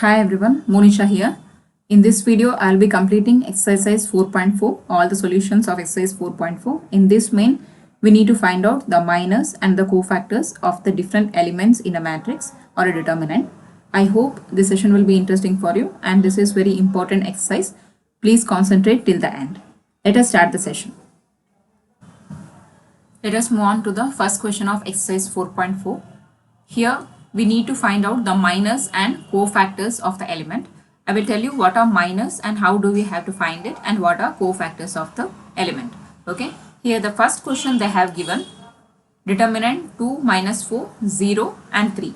Hi everyone, Monisha here. In this video, I'll be completing exercise 4.4, all the solutions of exercise 4.4. In this main, we need to find out the minors and the cofactors of the different elements in a matrix or a determinant. I hope this session will be interesting for you and this is very important exercise. Please concentrate till the end. Let us start the session. Let us move on to the first question of exercise 4.4. Here we need to find out the minors and cofactors of the element. I will tell you what are minors and how do we have to find it and what are cofactors of the element. Okay. Here the first question they have given determinant 2, -4, 0 and 3.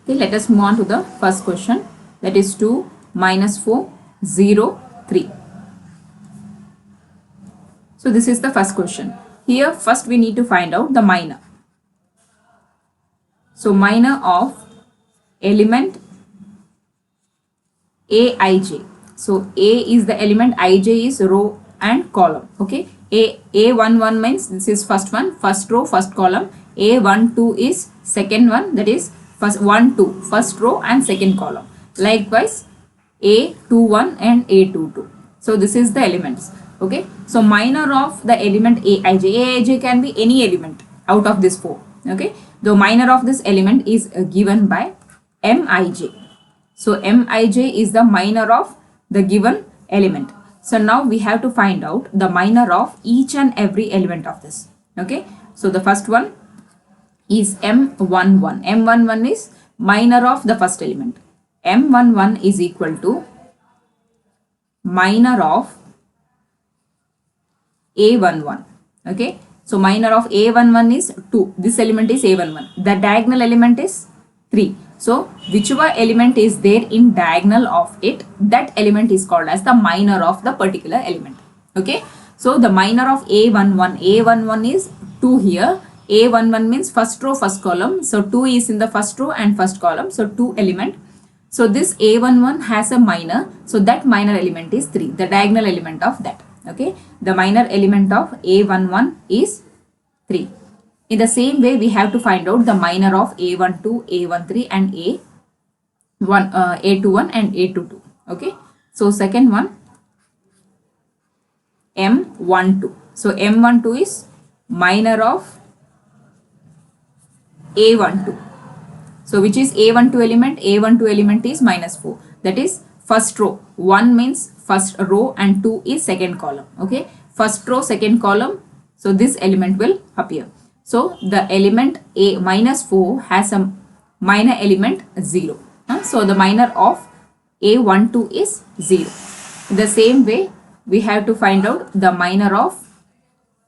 Okay, let us move on to the first question, that is 2, -4, 0, 3. So this is the first question. Here first we need to find out the minor. So minor of element Aij. So A is the element, Ij is row and column. Okay. A11 means this is first one, first row, first column. A12 is second one, that is first 1, 2, first row and second column. Likewise A21 and A22. So this is the elements. Okay. So minor of the element Aij. Aij can be any element out of this 4. Okay. The minor of this element is given by Mij. So Mij is the minor of the given element. So now we have to find out the minor of each and every element of this. Okay. So the first one is M11. M11 is minor of the first element. M11 is equal to minor of A11. Okay. So minor of A11 is 2. This element is A11. The diagonal element is 3. So whichever element is there in diagonal of it, that element is called as the minor of the particular element. Okay. So the minor of A11. A11 is 2 here. A11 means first row, first column. So 2 is in the first row and first column. So 2 element. So this A11 has a minor. So that minor element is 3. The diagonal element of that. Okay, the minor element of A11 is 3. In the same way, we have to find out the minor of A12, A13 and A21 and A22. Okay, so second one M12. So M12 is minor of A12. So which is A12 element? A12 element is -4. That is first row. 1 means first row and 2 is second column. Okay. First row, second column. So this element will appear. So the element A -4 has a minor element 0. So the minor of A12 is 0. In the same way, we have to find out the minor of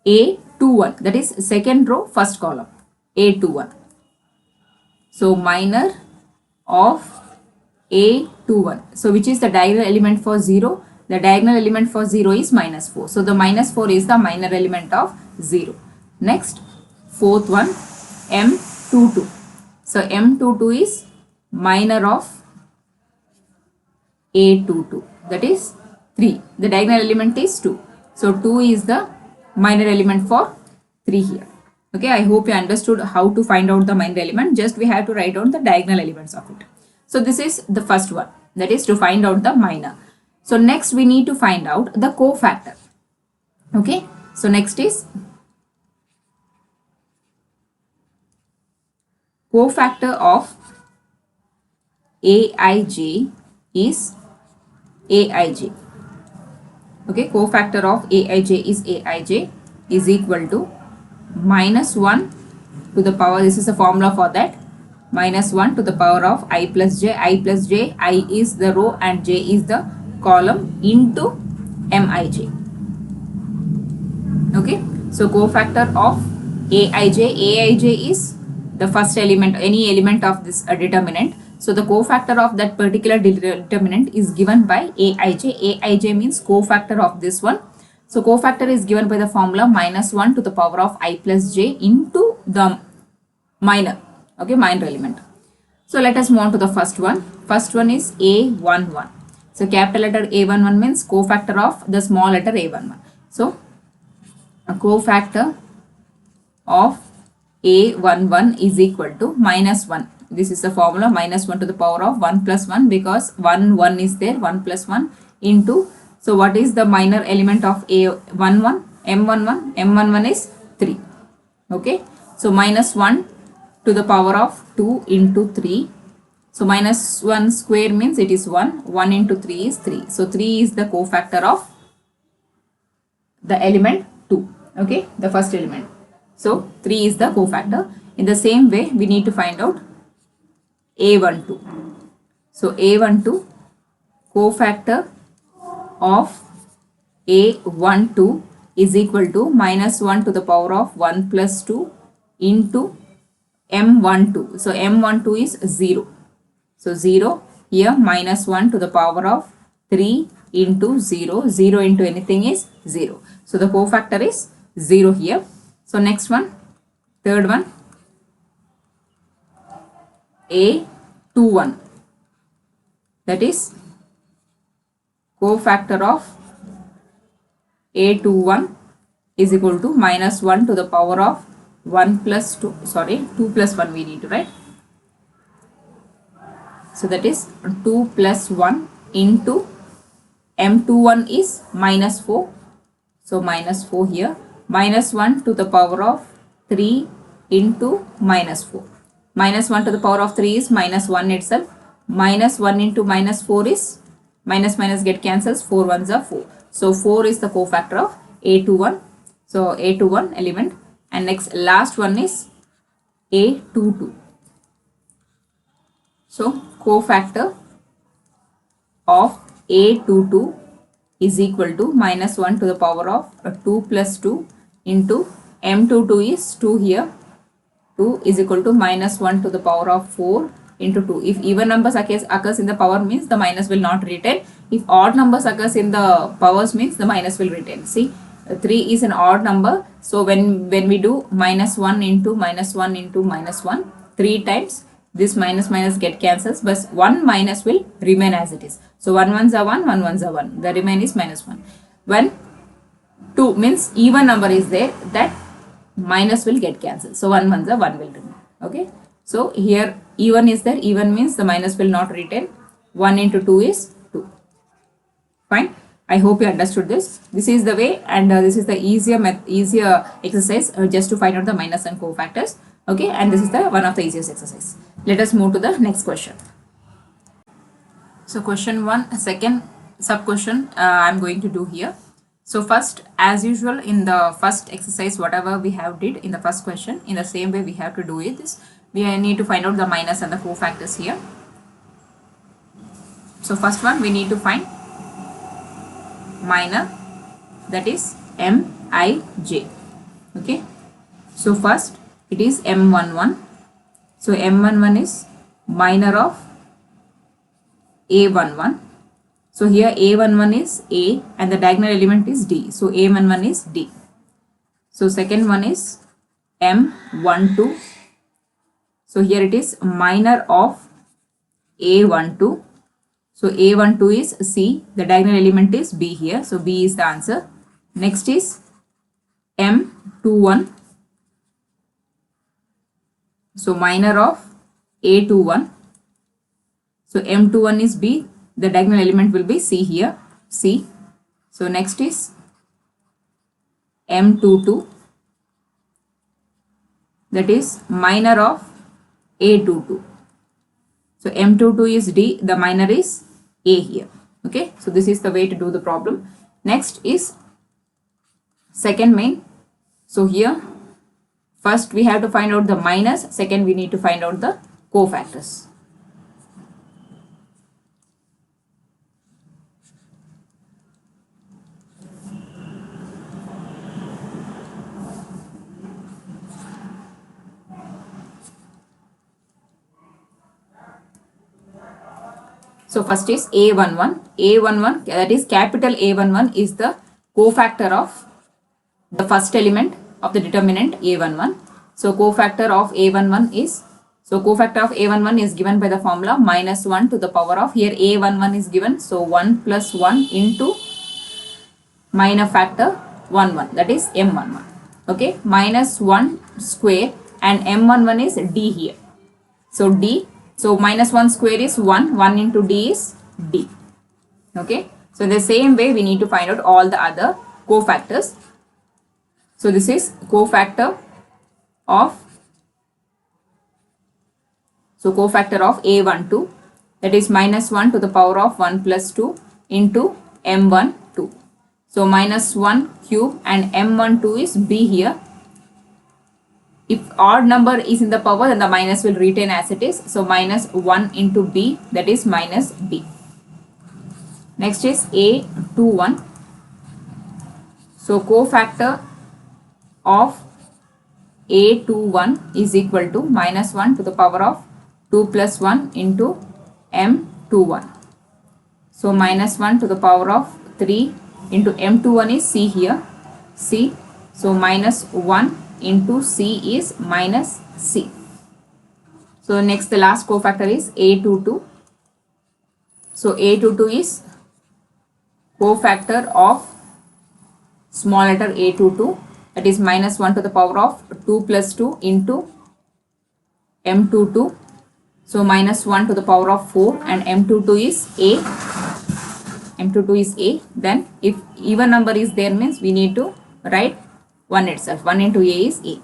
A21. That is second row, first column. A21. So minor of A21. So which is the diagonal element for 0? The diagonal element for 0 is -4. So the -4 is the minor element of 0. Next, fourth one, M22. So M22 is minor of A22. That is 3. The diagonal element is 2. So 2 is the minor element for 3 here. Okay, I hope you understood how to find out the minor element. Just we have to write down the diagonal elements of it. So this is the first one, that is to find out the minor. So next we need to find out the cofactor. Okay, so next is cofactor of Aij is Aij. Okay, cofactor of Aij is Aij is equal to -1 to the power, this is a formula for that, -1 to the power of I plus j. I is the row and j is the column into Mij. Okay, so cofactor of Aij is the first element, any element of this determinant. So the cofactor of that particular determinant is given by Aij. Aij means cofactor of this one. So cofactor is given by the formula -1 to the power of I plus j into the minor. Okay, minor element. So let us move on to the first one. First one is A11. So capital letter A11 means cofactor of the small letter A11. So a cofactor of A11 is equal to -1. this is the formula, minus 1 to the power of 1 plus 1, because 1 is there, 1 plus 1 into, so what is the minor element of A11? M11 is 3. Okay, so minus 1 to the power of 2 into 3. So minus 1 square means it is 1. 1 into 3 is 3. So 3 is the cofactor of the element 2. Okay, the first element. So 3 is the cofactor. In the same way, we need to find out A12. So A12 cofactor of A12 is equal to minus 1 to the power of 1 plus 2 into M12. So M12 is 0. So 0 here, minus 1 to the power of 3 into 0. 0 into anything is 0. So the cofactor is 0 here. So next one, third one, A21. That is cofactor of A21 is equal to minus 1 to the power of 1 plus 2, sorry, 2 plus 1 we need to write. So that is 2 plus 1 into M21 is minus 4. So minus 4 here. Minus 1 to the power of 3 into minus 4. Minus 1 to the power of 3 is minus 1 itself. Minus 1 into minus 4 is minus minus get cancels. 4 ones are 4. So 4 is the cofactor of A21. So A21 element. And next last one is A22. So cofactor of A22 is equal to minus 1 to the power of 2 plus 2 into M22 is 2 here. 2 is equal to minus 1 to the power of 4 into 2. If even numbers occurs in the power means the minus will not retain. If odd numbers occurs in the powers means the minus will retain. See, 3 is an odd number. So when we do minus 1 into minus 1 into minus 1 3 times, this minus minus get cancels, but 1 minus will remain as it is. So 1 ones are 1, 1 ones are 1. The remain is minus 1. When 2 means even number is there, that minus will get cancelled. So 1 ones are 1 will remain. Okay. So here even is there. Even means the minus will not retain. 1 into 2 is 2. Fine. I hope you understood this. This is the way, and this is the easier exercise just to find out the minus and cofactors. Okay, and this is the one of the easiest exercise. Let us move to the next question. So question 1, second sub question I am going to do here. So first, as usual in the first exercise, whatever we have did in the first question, in the same way we have to do it. We need to find out the minus and the cofactors here. So first one, we need to find minor, that is Mij. Okay. So first it is M11. So M11 is minor of A11. So here A11 is A and the diagonal element is D. So A11 is D. So second one is M12. So here it is minor of A12. So A12 is C. The diagonal element is B here. So B is the answer. Next is M21. So minor of A21. So M21 is B. The diagonal element will be C here. C. So next is M22. That is minor of A22. So M22 is D. The minor is A here. Okay. So this is the way to do the problem. Next is second main. So here first we have to find out the minus. Second we need to find out the cofactors. So first is A11. A11, that is capital A11 is the cofactor of the first element of the determinant A11. So cofactor of A11 is, so cofactor of A11 is given by the formula minus 1 to the power of, here A11 is given. So 1 plus 1 into minor factor 1, that is M11. Okay, minus 1 square and M11 is D here. So D, so minus 1 square is 1, 1 into D is D. Okay, so the same way we need to find out all the other cofactors. So this is cofactor of, so cofactor of A12, that is minus 1 to the power of 1 plus 2 into M12. So minus 1 cube and M12 is B here. If odd number is in the power, then the minus will retain as it is. So minus 1 into B, that is minus B. Next is A21. So cofactor of A21 is equal to minus 1 to the power of 2 plus 1 into M21. So minus 1 to the power of 3 into M21 is C here, C. So minus 1 into C is minus C. So next, the last cofactor is A22. So A22 is cofactor of small letter A22, that is minus 1 to the power of 2 plus 2 into M22. So minus 1 to the power of 4 and M22 is A. M22 is A. Then if even number is there means we need to write 1 itself. 1 into A is A.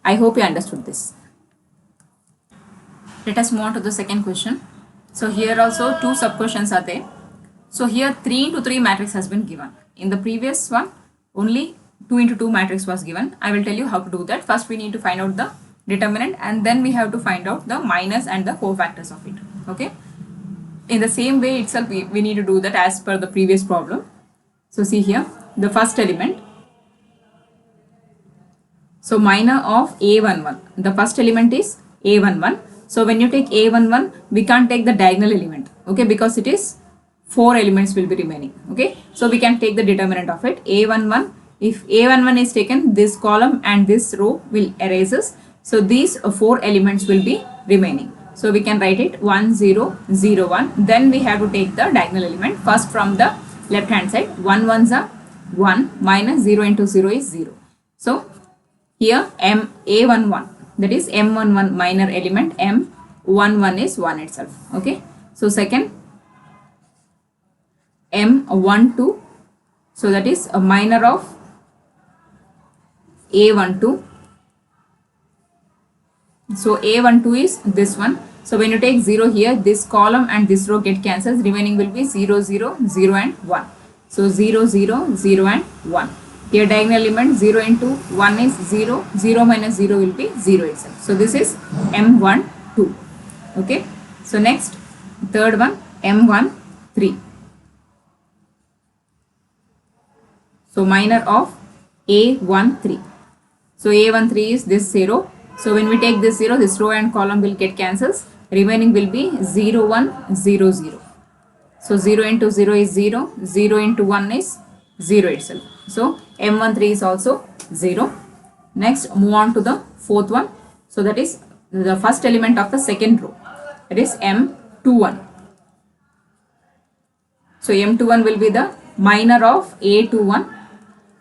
I hope you understood this. Let us move on to the second question. So here also two sub questions are there. So here 3 into 3 matrix has been given. In the previous one only 2 into 2 matrix was given. I will tell you how to do that. First we need to find out the determinant and then we have to find out the minus and the cofactors of it. Okay. In the same way itself we need to do that as per the previous problem. So see here the first element. So minor of A11. The first element is A11. So when you take A11, we can't take the diagonal element. Okay, because it is 4 elements will be remaining. Okay, so we can take the determinant of it. A11. If A11 is taken, this column and this row will erases. So these 4 elements will be remaining. So we can write it 1 0 0 1. Then we have to take the diagonal element first from the left hand side. 1 1s are 1 minus 0 into 0 is 0. So here A11, that is M11 minor element, M11 is 1 itself. Okay. So second M12, so that is a minor of A12. So A12 is this one. So when you take 0 here, this column and this row get cancelled. Remaining will be 0 0 0 and 1. So 0 0 0 and 1. Here diagonal element 0 into 1 is 0, 0 minus 0 will be 0 itself. So this is M12. Okay. So next, third one, M13. So minor of A13. So A13 is this 0. So when we take this 0, this row and column will get cancelled. Remaining will be 0 1 0 0. So 0 into 0 is 0, 0 into 1 is 0 itself. So M13 is also 0. Next, move on to the fourth one. So that is the first element of the second row. That is M21. So M21 will be the minor of A21.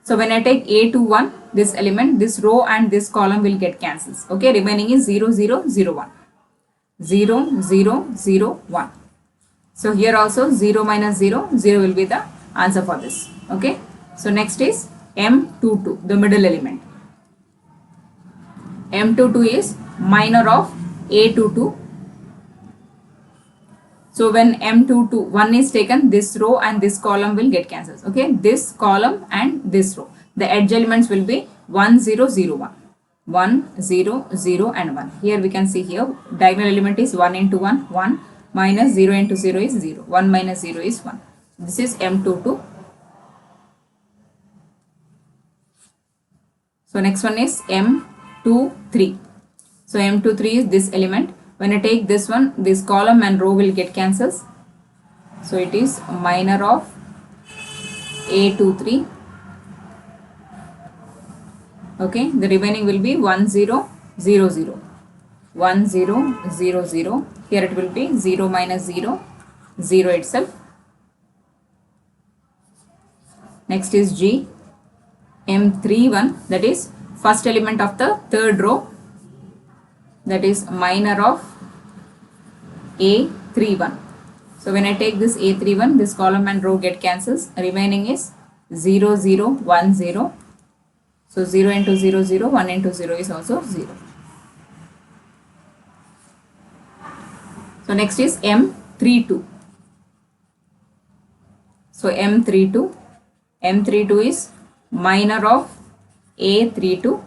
So when I take A21, this element, this row and this column will get cancelled. Okay, remaining is 0 0 0 1. 0 0 0 1. So here also 0 minus 0, 0 will be the answer for this. Okay. So next is M22, the middle element. M22 is minor of A22. So when M22, 1 is taken, this row and this column will get cancelled. Okay, this column and this row. The edge elements will be 1 0 0 1. 1 0 0 and 1. Here we can see here diagonal element is 1 into 1, 1 minus 0 into 0 is 0. 1 minus 0 is 1. This is M22. So next one is M23. So M23 is this element. When I take this one, this column and row will get cancelled. So it is minor of A23. Okay, the remaining will be 1 0 0 0. 1 0 0 0. Here it will be 0 minus 0, 0 itself. Next is G. M31, that is first element of the third row, that is minor of A31. So when I take this A31, this column and row get cancels. Remaining is 0, 0, 1, 0. So 0 into 0, 0, 1 into 0 is also 0. So next is M32. So M32 is minor of A32.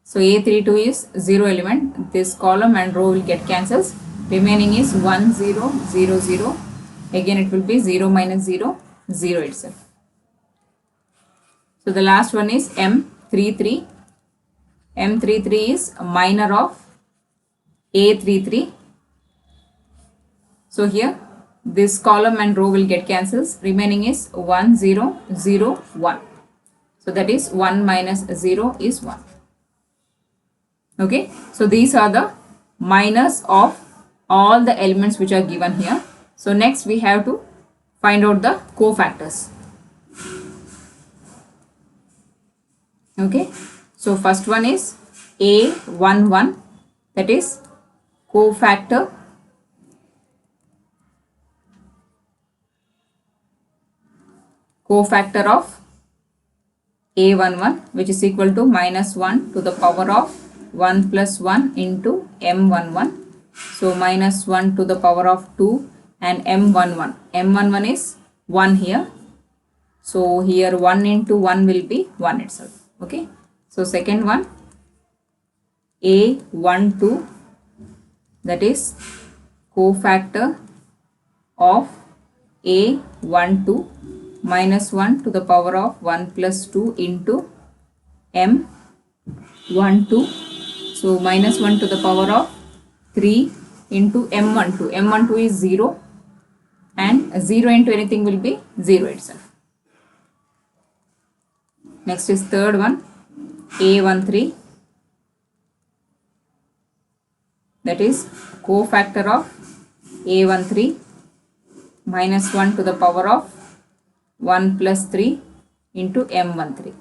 So A32 is 0 element. This column and row will get cancels. Remaining is 1, 0, 0, 0. Again it will be 0 minus 0, 0 itself. So the last one is M33. M33 is minor of A33. So here this column and row will get cancels. Remaining is 1, 0, 0, 1. So that is 1 minus 0 is 1. Okay. So these are the minors of all the elements which are given here. So next we have to find out the cofactors. Okay. So first one is A11, that is cofactor of A11, which is equal to minus 1 to the power of 1 plus 1 into M11. So minus 1 to the power of 2 and M11. M11 is 1 here. So here 1 into 1 will be 1 itself. Okay. So second one A12, that is cofactor of A12 minus 1 to the power of 1 plus 2 into M12. So minus 1 to the power of 3 into M12. M12 is 0 and 0 into anything will be 0 itself. Next is third one A13, that is cofactor of A13 minus 1 to the power of 1 plus 3 into M13.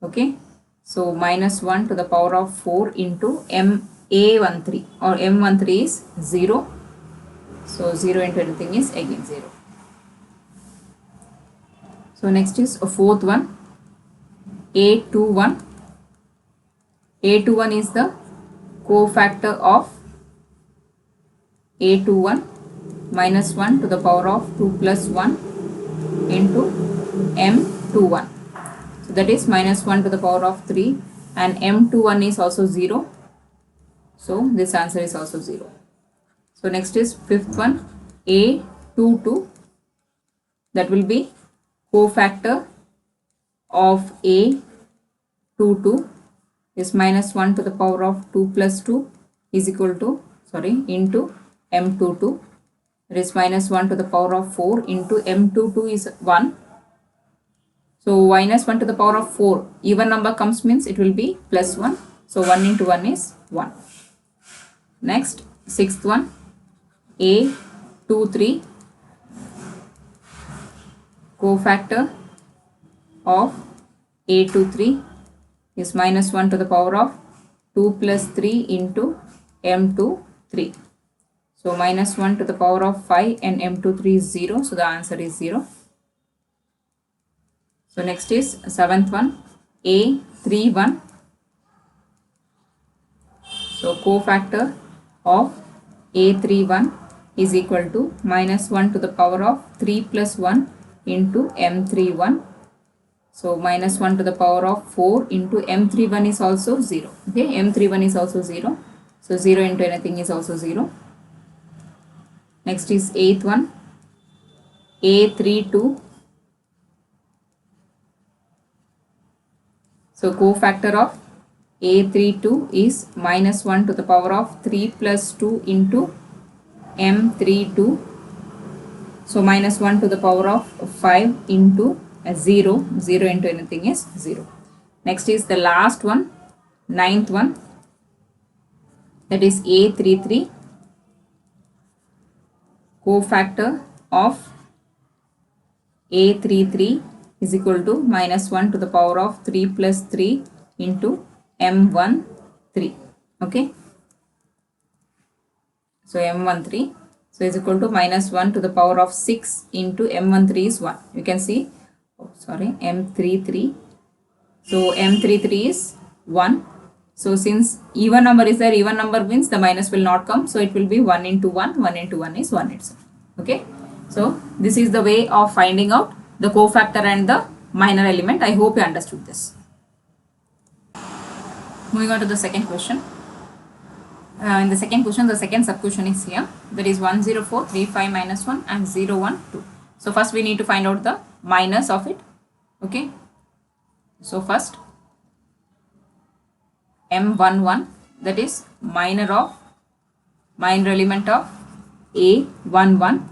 Okay. So minus 1 to the power of 4 into A13, or M13 is 0. So 0 into anything is again 0. So next is a fourth one A21. A21 is the cofactor of A21 minus 1 to the power of 2 plus 1 into M21. So that is minus 1 to the power of 3, and M21 is also 0. So this answer is also 0. So next is fifth one A22, that will be cofactor of A22 is minus 1 to the power of 2 plus 2 is equal to, into M22. That is minus 1 to the power of 4 into M22 is 1. So minus 1 to the power of 4, even number comes means it will be plus 1. So 1 into 1 is 1. Next, sixth one A23, cofactor of A23 is minus 1 to the power of 2 plus 3 into M23. So minus 1 to the power of 5 and M23 is 0. So the answer is 0. So next is seventh one A31. So cofactor of A31 is equal to minus 1 to the power of 3 plus 1 into M31. So minus 1 to the power of 4 into M31 is also 0. Okay, M31 is also 0. So 0 into anything is also 0. Next is eighth one A32. So cofactor of A32 is minus 1 to the power of 3 plus 2 into M32. So minus 1 to the power of 5 into 0. 0 into anything is 0. Next is the last one, ninth one, that is A33, cofactor of A33 is equal to minus 1 to the power of 3 plus 3 into M13. Okay. So m13, so is equal to minus 1 to the power of 6 into m13 is 1. You can see, oh sorry, m33. So m33 is 1. So since even number is there, even number means the minus will not come. So it will be 1 into 1, 1 into 1 is 1 itself. Okay. So this is the way of finding out the cofactor and the minor element. I hope you understood this. Moving on to the second question. In the second question, the second sub question is here. That is 10435 minus 1 and 012. So first we need to find out the minus of it. Okay. So first m11, that is minor element of a11.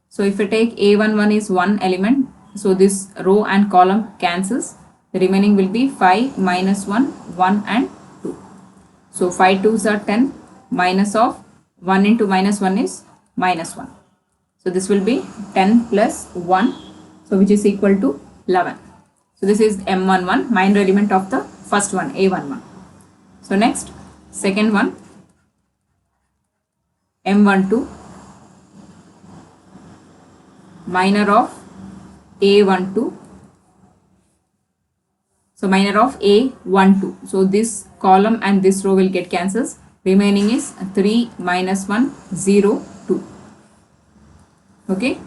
So if you take a11 is one element, so this row and column cancels. The remaining will be 5 minus 1, 1 and 2. So 5 2s are 10, minus of 1 into minus 1 is minus 1. So this will be 10 plus 1, so which is equal to 11. So this is m11, minor element of the first one, a11. So next, second one, m12, minor of a12. So minor of a12. So this column and this row will get cancels. Remaining is 3 minus 1, 0, 2. Okay.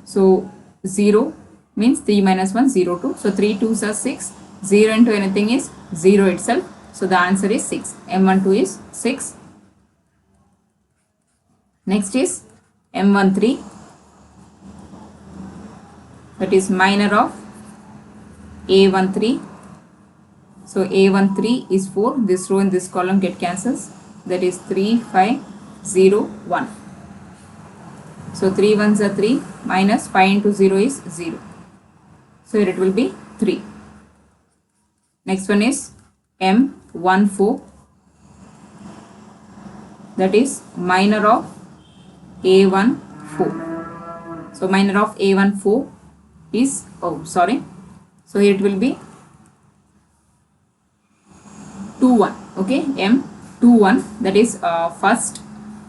So 0 means 3 minus 1, 0, 2. So 3 2s are 6. 0 into anything is 0 itself. So the answer is 6. M12 is 6. Next is M13. That is minor of A13. So A13 is 4. This row and this column get cancels. That is 3, 5, 0, 1. So 3 ones are 3. Minus 5 into 0 is 0. So here it will be 3. Next one is M14. That is minor of A14. So minor of A14 is, so here it will be 2, 1. Okay, M21, that is first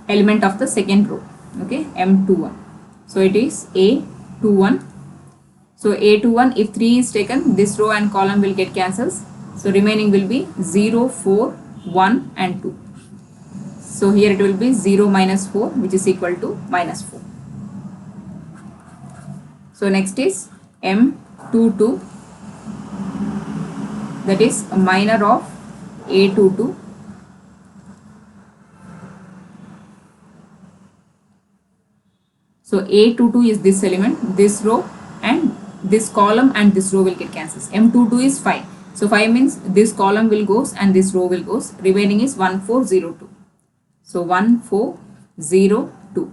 element of the second row. Okay, M21. So it is A21. So A21, if 3 is taken, this row and column will get cancels. So remaining will be 0, 4, 1 and 2. So here it will be 0 minus 4, which is equal to minus 4. So next is M22, that is minor of A22. So A22 is this element, this row and this column and this row will get cancels. M22 is 5. So 5 means this column will goes and this row will goes. Remaining is 1402. So 1402.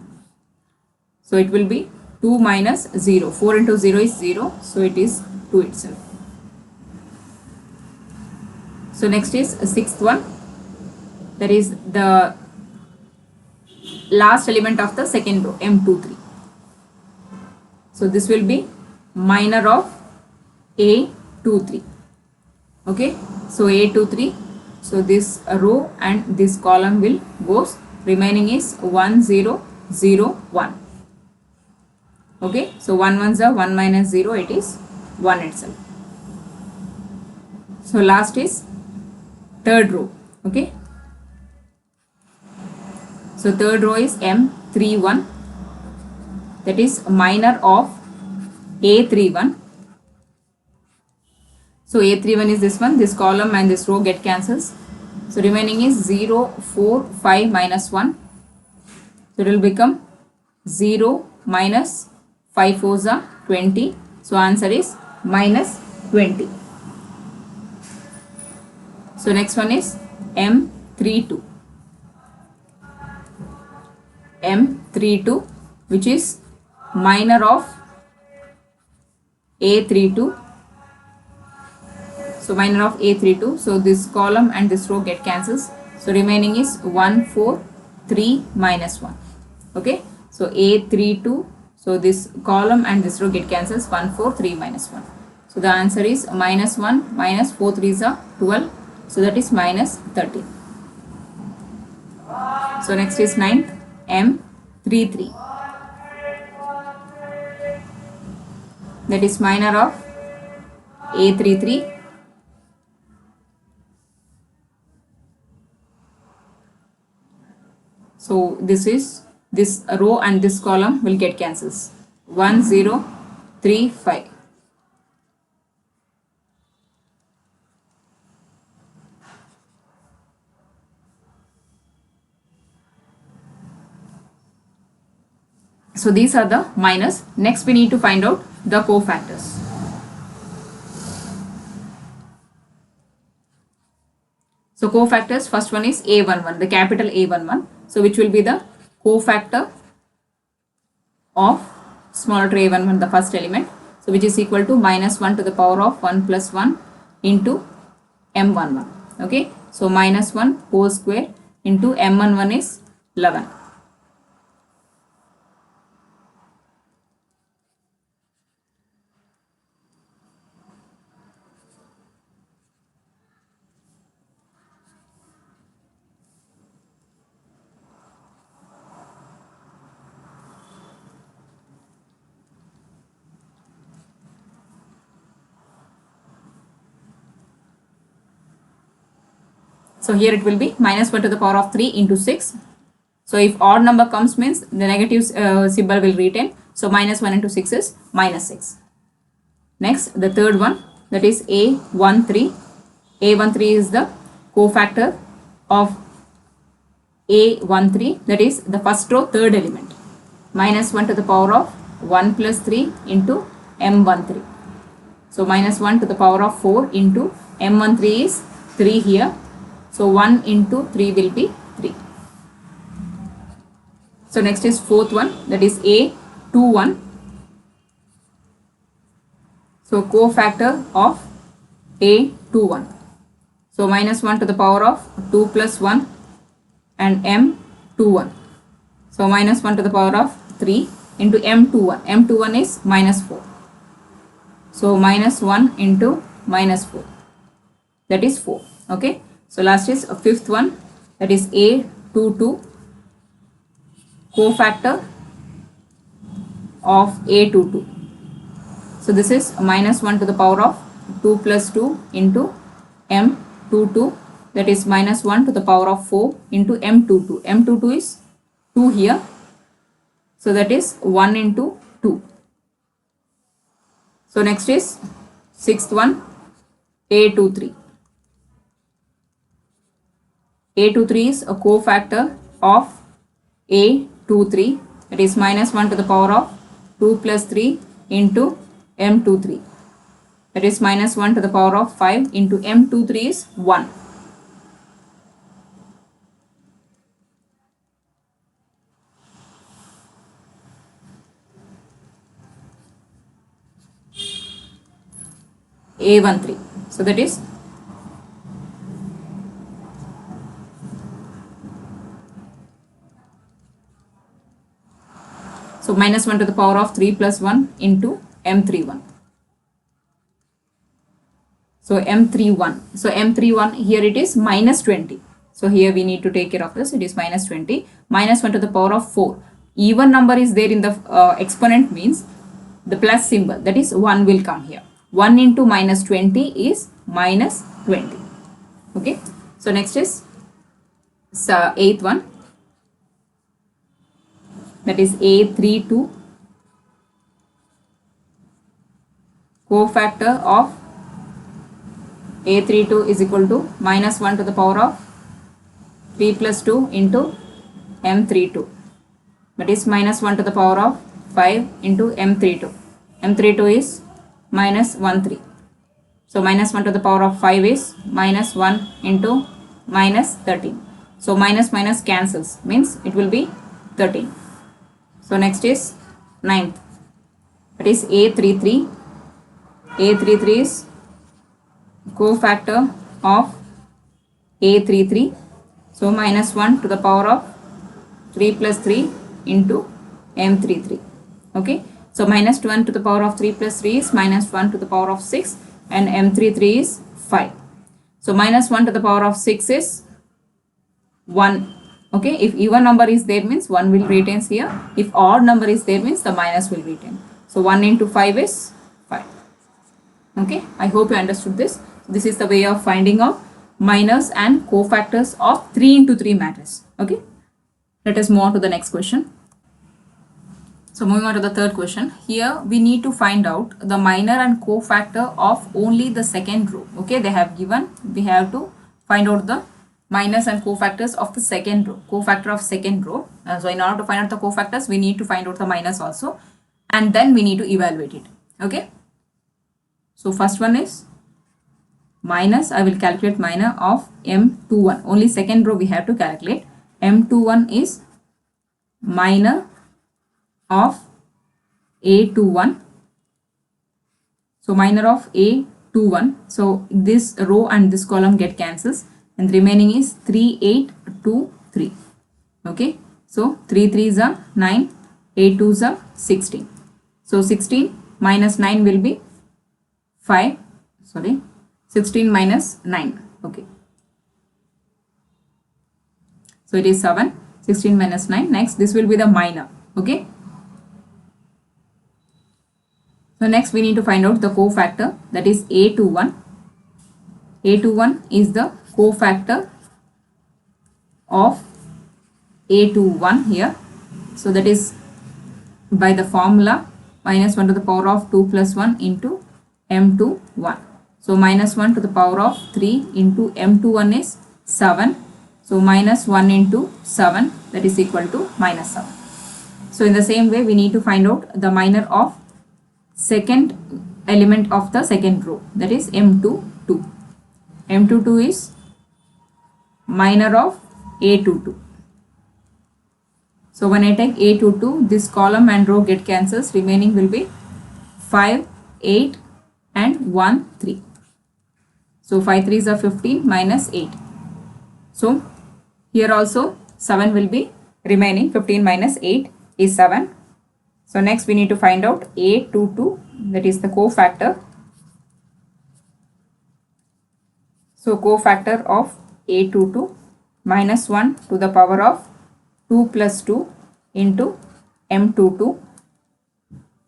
So it will be 2 minus 0. 4 into 0 is 0. So it is 2 itself. So next is a sixth one. That is the last element of the second row, M23. So this will be minor of A23. Okay. So A23. So this row and this column will goes. Remaining is 1, 0, 0, 1. Okay. So 1 ones are 1 minus 0. It is 1 itself. So last is third row. Okay. So third row is M31. That is minor of A31. So A31 is this one. This column and this row get cancels. So remaining is 0, 4, 5 minus 1. So it will become 0 minus 5 4s are 20. So answer is minus 20. So next one is M32. M32, which is minor of A32. So minor of A32. So this column and this row get cancels. So remaining is 1, 4, 3 minus 1. Okay. So A32. So this column and this row get cancels. 1, 4, 3 minus 1. So the answer is minus 1 minus 4 3s are 12. So that is minus 13. So next is ninth, M33. That is minor of A33. So this row and this column will get cancels. 1 0 3 5. So these are the minors. Next we need to find out the cofactors. So cofactors, first one is A11, the capital A11. So which will be the cofactor of small a11, the first element. So which is equal to minus 1 to the power of 1 plus 1 into M11. Okay. So minus 1 whole square into M11 is 11. So here it will be minus 1 to the power of 3 into 6. So if odd number comes means the negative symbol will retain. So minus 1 into 6 is minus 6. Next, the third one, that is A13. A13 is the cofactor of A13, that is the first row third element. Minus 1 to the power of 1 plus 3 into M13. So minus 1 to the power of 4 into M13 is 3 here. So 1 into 3 will be 3. So next is fourth one, that is A21. So cofactor of A21. So minus 1 to the power of 2 plus 1 and M21. So minus 1 to the power of 3 into M21. M21 is minus 4. So minus 1 into minus 4. That is 4. Okay. So last is a fifth one, that is A22, cofactor of A22. So this is minus 1 to the power of 2 plus 2 into M22, that is minus 1 to the power of 4 into M22. M22 is 2 here. So that is 1 into 2. So next is sixth one, A23. A23 is a cofactor of A23, that is minus 1 to the power of 2 plus 3 into M23, that is minus 1 to the power of 5 into M23 is 1. A13. So that is so minus 1 to the power of 3 plus 1 into M31. So M31. So M31 here it is minus 20. So here we need to take care of this. It is minus 20. Minus 1 to the power of 4. Even number is there in the exponent means the plus symbol, that is 1 will come here. 1 into minus 20 is minus 20. Okay. So next is eighth one, that is A32, cofactor of A32 is equal to minus 1 to the power of 3 plus 2 into M32, that is minus 1 to the power of 5 into M32. M32 is minus 1 3. So minus 1 to the power of 5 is minus 1 into minus 13. So minus minus cancels, means it will be 13. So next is ninth, that is A33. A33 is cofactor of A33. So minus 1 to the power of 3 plus 3 into M33. Okay. So minus 1 to the power of 3 plus 3 is minus 1 to the power of 6 and M33 is 5. So minus 1 to the power of 6 is 1 Okay, if even number is there means 1 will retains here. If odd number is there means the minus will retain. So 1 into 5 is 5. Okay, I hope you understood this. This is the way of finding out minors and cofactors of 3 into 3 matrix. Okay, let us move on to the next question. So moving on to the third question. Here we need to find out the minor and cofactor of only the second row. Okay, they have given, we have to find out the minors and cofactors of the second row, cofactor of second row. So in order to find out the cofactors, we need to find out the minors also, and then we need to evaluate it. Okay. So first one is minus, I will calculate minor of M21. Only second row we have to calculate. M21 is minor of A21. So minor of A21. So this row and this column get cancels and remaining is 3, 8, 2, 3. Okay. So 3 3s are 9, 8 2s are 16. So 16 minus 9 will be 5. Sorry. 16 minus 9. Okay. So it is 7. 16 minus 9. Next, this will be the minor. Okay. So next we need to find out the cofactor, that is A21. A21 is the cofactor of A21 here. So that is by the formula minus 1 to the power of 2 plus 1 into M21. So minus 1 to the power of 3 into M21 is 7. So minus 1 into 7, that is equal to minus 7. So in the same way we need to find out the minor of second element of the second row, that is M22. M22 is minor of A22. So when I take A22, this column and row get cancels, remaining will be 5, 8 and 1, 3. So 5 3s are 15 minus 8. So here also 7 will be remaining, 15 minus 8 is 7. So next we need to find out A22, that is the cofactor. So cofactor of A22, minus 1 to the power of 2 plus 2 into M22.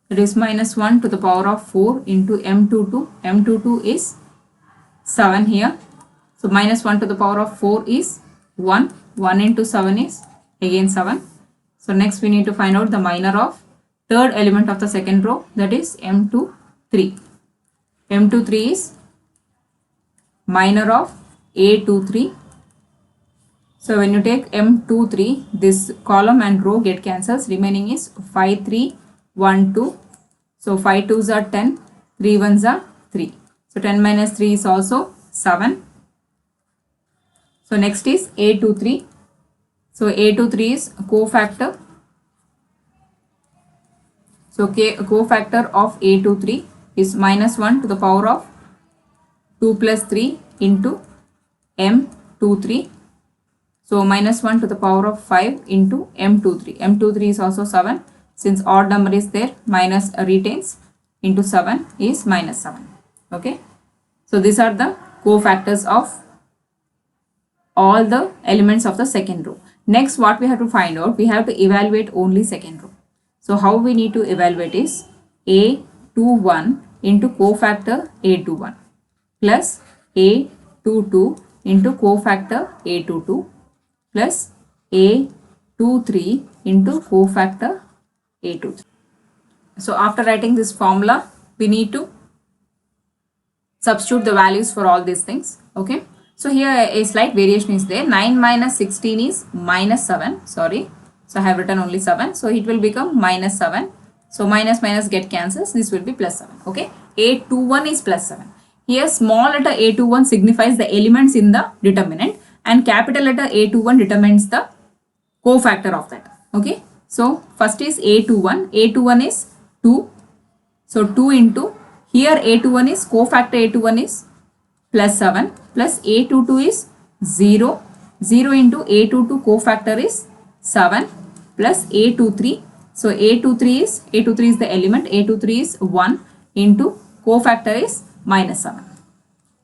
It is minus 1 to the power of 4 into M22. M22 is 7 here. So minus 1 to the power of 4 is 1. 1 into 7 is again 7. So next we need to find out the minor of third element of the second row, that is M23. M23 is minor of A23. So when you take M23, this column and row get cancels, remaining is 5 3 1 2. So 5 2s are 10, 3 1s are 3. So 10 minus 3 is also 7. So next is A23. So A23 is cofactor. So cofactor of A23 is minus 1 to the power of 2 plus 3 into M23. So minus 1 to the power of 5 into M23. M23 is also 7. Since odd number is there, minus retains into 7 is minus 7. Okay. So these are the cofactors of all the elements of the second row. Next, what we have to find out, we have to evaluate only second row. So how we need to evaluate is A21 into cofactor A21 plus A22 into cofactor A22 plus A23 into cofactor A23. So after writing this formula, we need to substitute the values for all these things. Okay. So here a slight variation is there. 9 minus 16 is minus 7. Sorry. So I have written only 7. So it will become minus 7. So minus minus get cancels. This will be plus 7. Okay. A21 is plus 7. Here small letter A21 signifies the elements in the determinant and capital letter A21 determines the cofactor of that. Okay. So first is A21. A21 is 2. So 2 into, here A21 is cofactor A21 is plus 7 plus A22 is 0. 0 into A22 cofactor is 7 plus A23. So A23 is the element. A23 is 1 into cofactor is minus 7.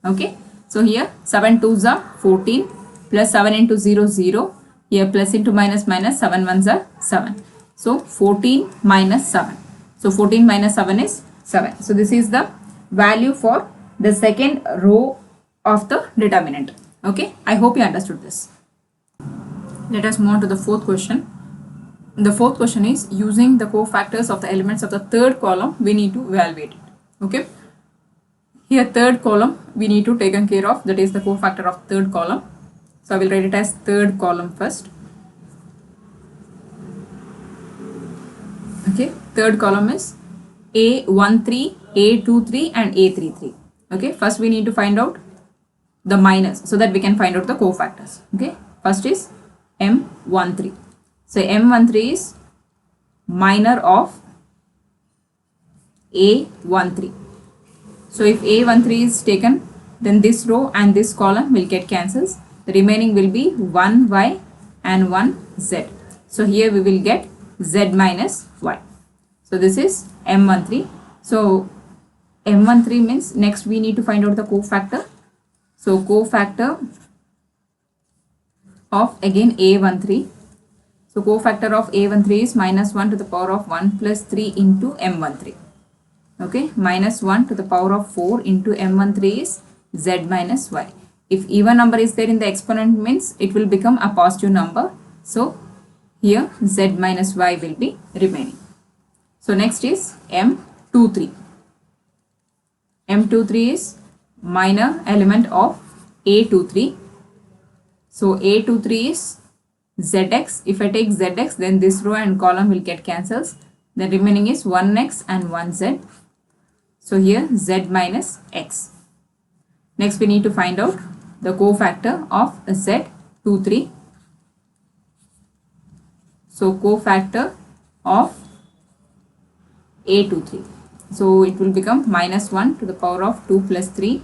Okay. So here 7 2s are 14 plus 7 into 0 0. Here plus into minus minus, 7 ones are 7. So 14 minus 7. So 14 minus 7 is 7. So this is the value for the second row of the determinant. Okay, I hope you understood this. Let us move on to the fourth question. The fourth question is, using the cofactors of the elements of the third column, we need to evaluate it. Okay. Here third column we need to take care of, that is the cofactor of third column. So I will write it as third column first. Okay, third column is A13, A23 and A33. Okay, first we need to find out the minus so that we can find out the cofactors. Okay, first is M13. So M13 is minor of A13. So if A13 is taken, then this row and this column will get cancels. The remaining will be 1y and 1z. So here we will get z minus y. So this is M13. So M13 means next we need to find out the cofactor. So cofactor of again A13. So cofactor of A13 is minus 1 to the power of 1 plus 3 into M13. Okay, minus 1 to the power of 4 into M13 is z minus y. If even number is there in the exponent means it will become a positive number. So here z minus y will be remaining. So next is M23. M23 is minor element of A23. So A23 is zx. If I take zx, then this row and column will get cancels. The remaining is 1x and 1z. So here z minus x. Next we need to find out the cofactor of z23. So cofactor of A23. So it will become minus 1 to the power of 2 plus 3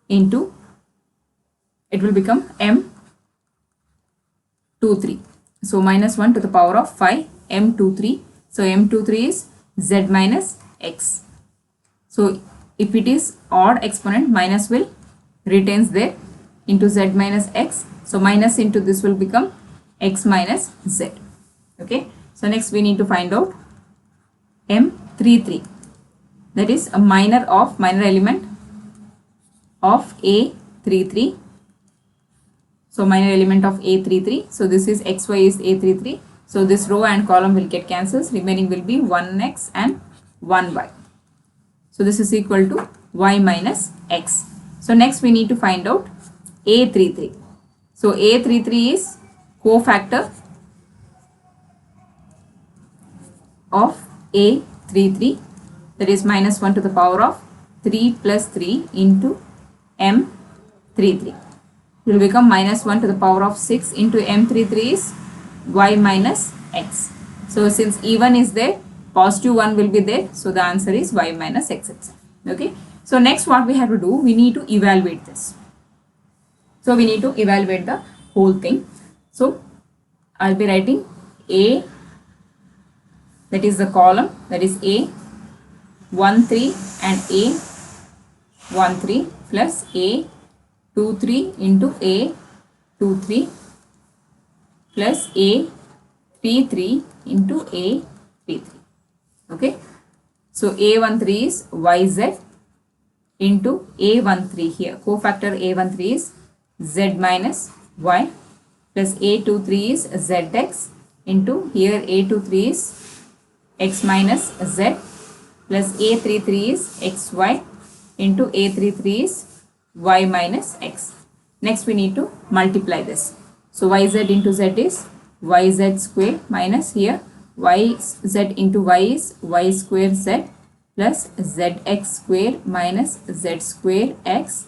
into, it will become M23. So minus 1 to the power of 5 M23. So M23 is z minus x. So if it is odd exponent, minus will retains there into z minus x. So minus into this will become x minus z. Okay. So next we need to find out M33. That is a minor element of A33. So minor element of A33. So this is xy is A33. So this row and column will get cancels. Remaining will be 1x and 1y. So this is equal to y minus x. So next we need to find out A33. So A33 is cofactor of A33, that is minus 1 to the power of 3 plus 3 into M33. It will become minus 1 to the power of 6 into M33 is y minus x. So since even is there, positive 1 will be there. So the answer is y minus x itself. Okay. So next what we have to do, we need to evaluate this. So we need to evaluate the whole thing. So I'll be writing A, that is the column, that is A13 and A13 plus A23 into A23 plus A33 into A33. Okay. So A13 is yz into A13 here. Cofactor A13 is z minus y plus A23 is zx into here A23 is x minus z plus A33 is xy into A33 is y minus x. Next we need to multiply this. So yz into z is yz square minus here yz into y is y square z plus zx square minus z square x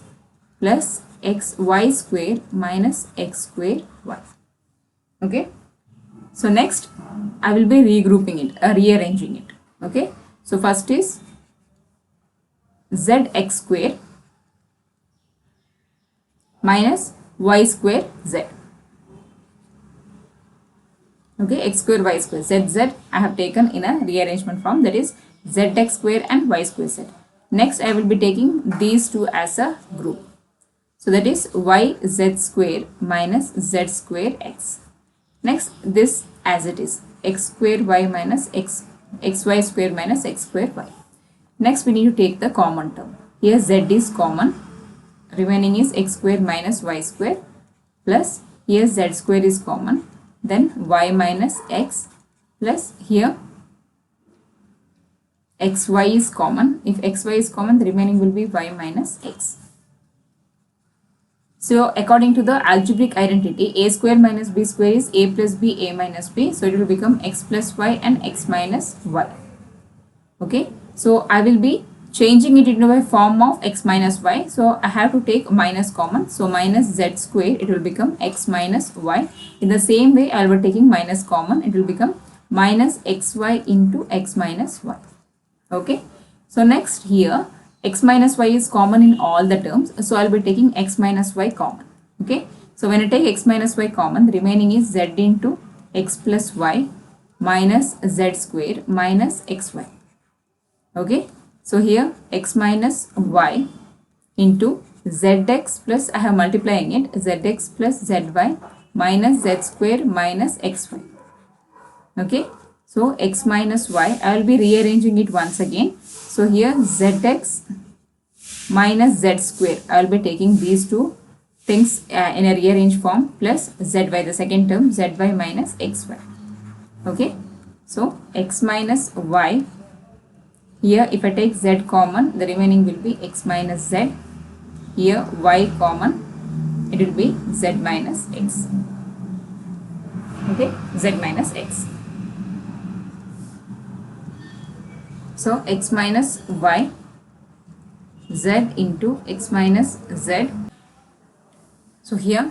plus xy square minus x square y. Okay. So next I will be regrouping it, rearranging it. Okay. So first is zx square minus y square z. Okay, x square y square z I have taken in a rearrangement form, that is zx square and y square z. Next I will be taking these two as a group. So that is yz square minus z square x. Next, this as it is, x square y minus xy square minus x square y. Next, we need to take the common term. Here z is common, remaining is x square minus y square, plus here z square is common, then y minus x, plus here xy is common. If xy is common, the remaining will be y minus x. So according to the algebraic identity, a square minus b square is a plus b, a minus b. So it will become x plus y and x minus y. Okay. So I will be changing it into a form of x minus y. So I have to take minus common. So minus z square, it will become x minus y. In the same way, I will be taking minus common. It will become minus xy into x minus y. Okay. So next here, x minus y is common in all the terms. So I will be taking x minus y common. Okay. So when I take x minus y common, the remaining is z into x plus y minus z square minus xy. Okay. So here x minus y into zx plus, I have multiplying it, zx plus zy minus z square minus xy. Okay. So x minus y, I will be rearranging it once again. So here zx minus z square, I will be taking these two things in a rearranged form, plus zy, the second term, zy minus xy. Okay. So x minus y, here if I take z common, the remaining will be x minus z. Here y common, it will be z minus x. Okay. Z minus x. So x minus y, z into x minus z. So here,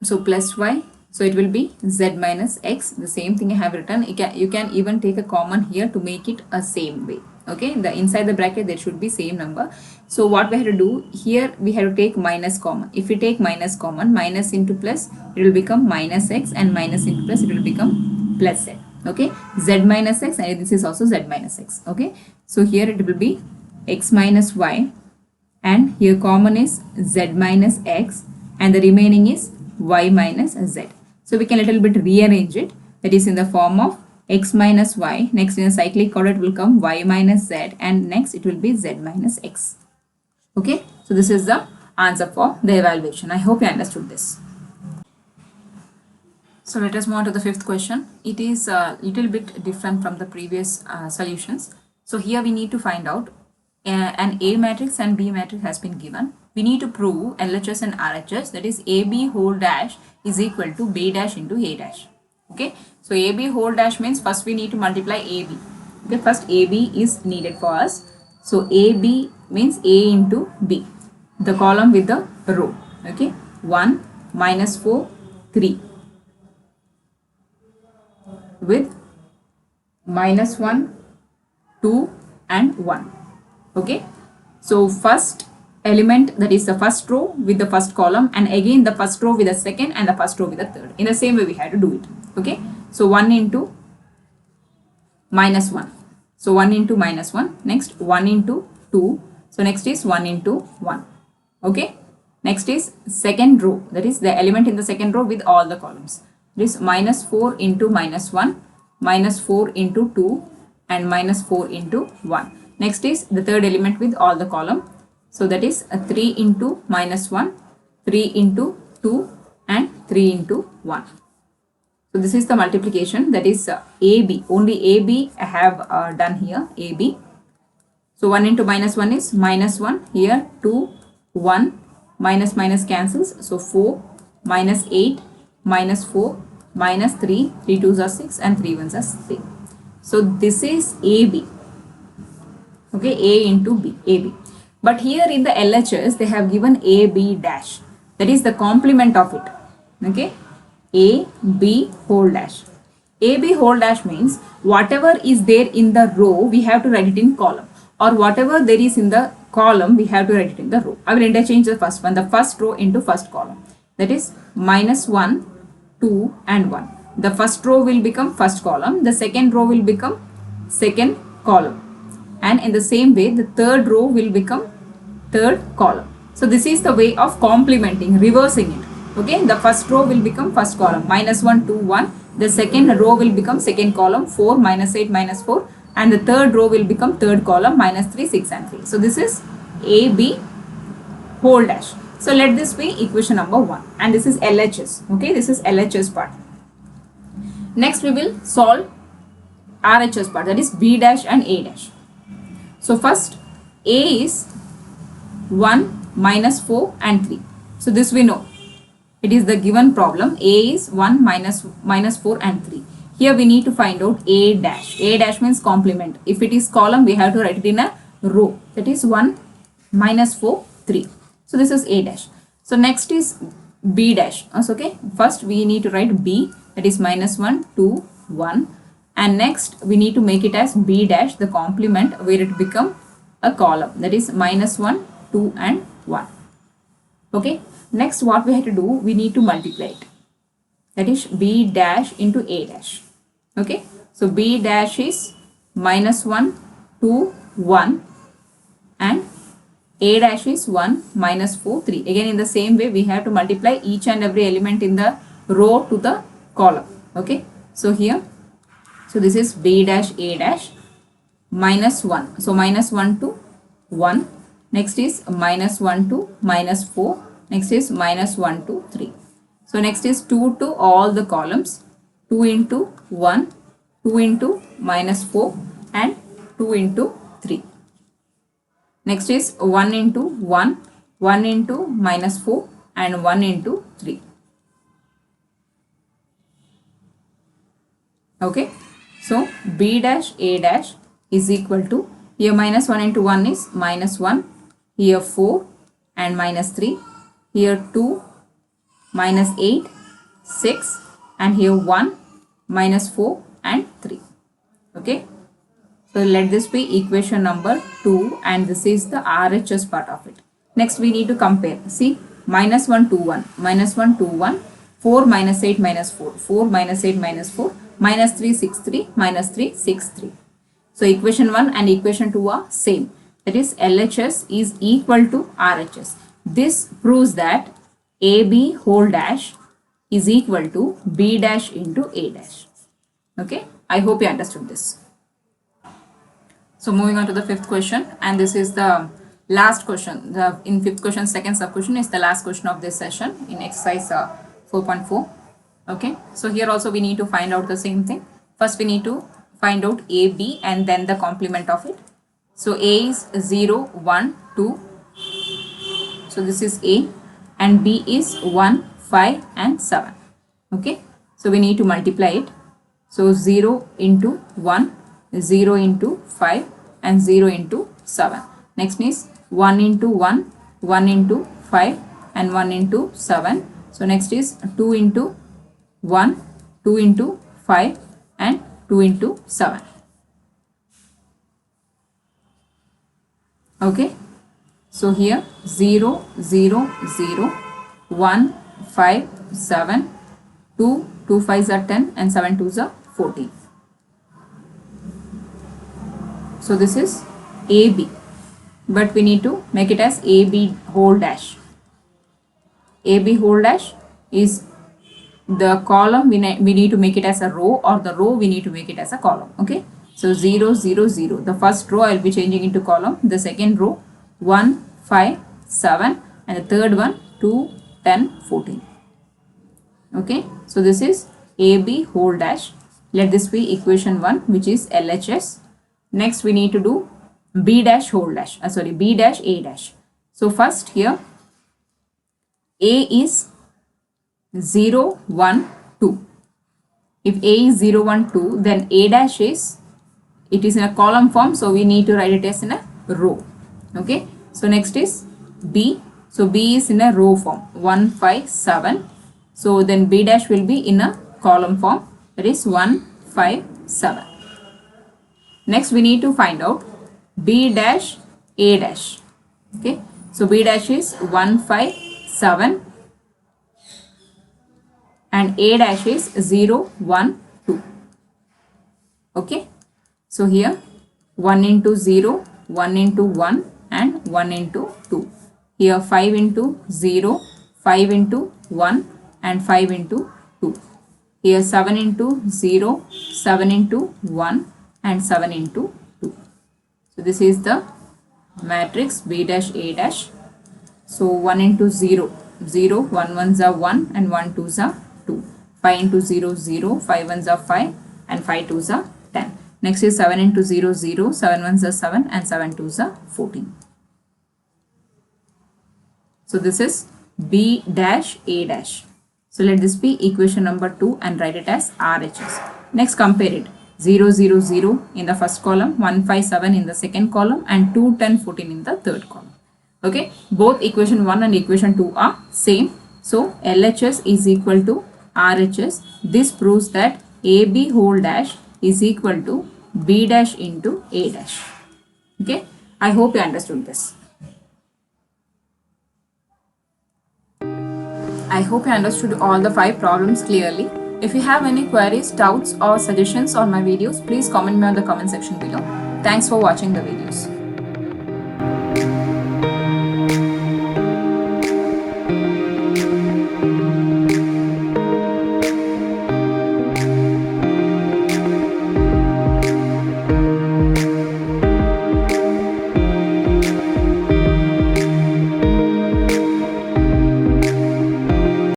so plus y, so it will be z minus x. The same thing I have written. You can even take a common here to make it a same way. Okay, the inside the bracket there should be same number. So what we have to do here, we have to take minus common. If we take minus common, minus into plus, it will become minus x, and minus into plus, it will become plus z. Okay, z minus x, and this is also z minus x. Okay, so here it will be x minus y, and here common is z minus x, and the remaining is y minus z. So we can little bit rearrange it, that is in the form of x minus y, next in a cyclic order it will come y minus z, and next it will be z minus x. Okay, so this is the answer for the evaluation. I hope you understood this. So let us move on to the fifth question. It is a little bit different from the previous solutions. So here we need to find out an A matrix and B matrix has been given. We need to prove LHS and RHS, that is AB whole dash is equal to B dash into A dash. Okay, so AB whole dash means first we need to multiply AB. Okay, first AB is needed for us. So AB means A into B, the column with the row. Okay, 1, minus 4, 3. With minus 1, 2 and 1. Okay, so first element, that is the first row with the first column, and again the first row with the second and the first row with the third. In the same way we had to do it. Okay, so 1 into minus 1. So 1 into minus 1. Next 1 into 2. So next is 1 into 1. Okay, next is second row, that is the element in the second row with all the columns. This minus 4 into minus 1, minus 4 into 2, and minus 4 into 1. Next is the third element with all the column. So that is 3 into minus 1, 3 into 2, and 3 into 1. So this is the multiplication, that is AB. Only AB I have done here, AB. So 1 into minus 1 is minus 1. Here 2, 1, minus minus cancels. So 4, minus 8, minus 4, minus 3, 3 2s are 6, and 3 1s are 3. So this is AB. Okay, A into B, AB. But here in the LHS, they have given AB dash. That is the complement of it. Okay, AB whole dash. AB whole dash means whatever is there in the row, we have to write it in column. Or whatever there is in the column, we have to write it in the row. I will interchange the first one, the first row into first column. That is minus 1, 2 and 1. The first row will become first column. The second row will become second column. And in the same way, the third row will become third column. So this is the way of complementing, reversing it. Okay, the first row will become first column, minus 1, 2, 1. The second row will become second column, 4, minus 8, minus 4. And the third row will become third column, minus 3, 6 and 3. So this is AB whole dash. So let this be equation number 1. And this is LHS. Okay, this is LHS part. Next we will solve RHS part, that is B dash and A dash. So first A is 1, minus 4 and 3. So this we know. It is the given problem. A is 1, minus 4 and 3. Here we need to find out A dash. A dash means complement. If it is column, we have to write it in a row. That is 1, minus 4, 3. So this is A dash. So next is B dash. Okay. First we need to write B, that is minus 1, 2, 1. And next we need to make it as B dash, the complement, where it become a column. That is minus 1, 2 and 1. Okay. Next what we have to do, we need to multiply it. That is B dash into A dash. Okay. So B dash is minus 1, 2, 1 and A dash is 1, minus 4, 3. Again in the same way we have to multiply each and every element in the row to the column. Okay. So here, so this is B dash A dash minus 1. So minus 1 to 1. Next is minus 1 to minus 4. Next is minus 1 to 3. So next is 2 to all the columns. 2 into 1, 2 into minus 4 and 2 into 3. Next is 1 into 1, 1 into minus 4 and 1 into 3. Okay. So B dash A dash is equal to, here minus 1 into 1 is minus 1, here 4 and minus 3. Here 2, minus 8, 6 and here 1, minus 4 and 3. Okay. So let this be equation number 2 and this is the RHS part of it. Next we need to compare. See, minus 1, 2, 1, minus 1, 2, 1, 4, minus 8, minus 4, 4, minus 8, minus 4, minus 3, 6, 3, minus 3, 6, 3. So equation 1 and equation 2 are same. That is LHS is equal to RHS. This proves that AB whole dash is equal to B dash into A dash. Okay, I hope you understood this. So moving on to the fifth question, and this is the last question. In fifth question, second sub question is the last question of this session in exercise 4.4. Okay, so here also we need to find out the same thing. First we need to find out AB and then the complement of it. So A is 0, 1, 2. So this is A and B is 1, 5 and 7. Okay. So we need to multiply it. So 0 into 1, 0 into 5 and 0 into 7. Next is 1 into 1, 1 into 5 and 1 into 7. So next is 2 into 1, 2 into 5 and 2 into 7. Okay. So here 0, 0, 0, 1, 5, 7, 2, 2 5s are 10 and 7 2s are 14. So this is AB, but we need to make it as AB whole dash. AB whole dash is the column we need to make it as a row, or the row we need to make it as a column. Okay. So 0, 0, 0. The first row I will be changing into column. The second row 1, 5, 7 and the third one 2, 10, 14. Okay. So this is AB whole dash. Let this be equation 1, which is LHS. Next we need to do B dash whole dash. B dash A dash. So first here A is 0, 1, 2. If A is 0, 1, 2, then A dash is, it is in a column form, so we need to write it as in a row. Okay. So next is B. So B is in a row form, 1, 5, 7. So then B dash will be in a column form, that is 1, 5, 7. Next we need to find out B dash A dash. Okay. So B dash is 1, 5, 7 and A dash is 0, 1, 2. Okay. So here 1 into 0, 1 into 1 and 1 into 2. Here 5 into 0, 5 into 1 and 5 into 2. Here 7 into 0, 7 into 1 and 7 into 2. So this is the matrix B dash A dash. So 1 into 0, 0, 1 ones are 1 and 1 twos are 2. 5 into 0, 0, 5 ones are 5 and 5 twos are 10. Next is 7 into 0, 0, 7 ones are 7 and 7 twos are 14. So this is B dash A dash. So let this be equation number 2 and write it as RHS. Next compare it. 0, 0, 0 in the first column, 1, 5, 7 in the second column and 2, 10, 14 in the third column. Okay, both equation 1 and equation 2 are same. So LHS is equal to RHS. This proves that AB whole dash is equal to B dash into A dash. Okay, I hope you understood this. I hope you understood all the 5 problems clearly. If you have any queries, doubts or suggestions on my videos, please comment me on the comment section below. Thanks for watching the videos.